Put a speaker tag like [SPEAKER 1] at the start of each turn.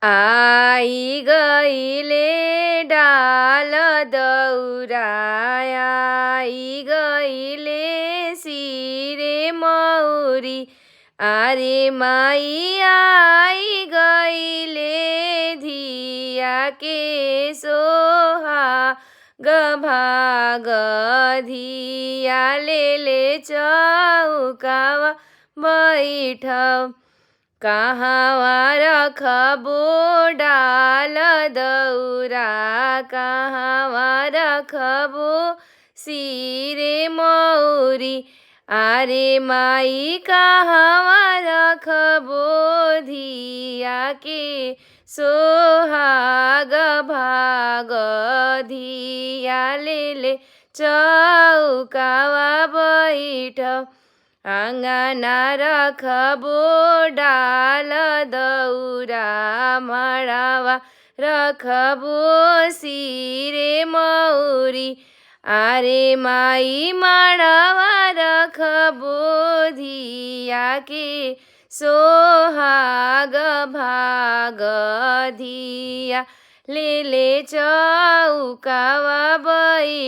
[SPEAKER 1] आई गईले डाल दौराया, आई गईले सिरे मौरी, आरे माई आई गईले धिया के सोहा गभाग धिया ले चौकावा बैठब, कहवा रखबो डाल दौरा, कहवा रखबो सिरे मौरी, आरे माई कहवा रखबो धिया के सोहाग भाग धिया ले चौकावा बैठब, आँगना रखबो डाल दौरा, मड़ावा रखबो सिरे मौरी, आरे माई मड़ावा रखबो धिया के सोहाग भाग धिया ले चौकावा बैठब।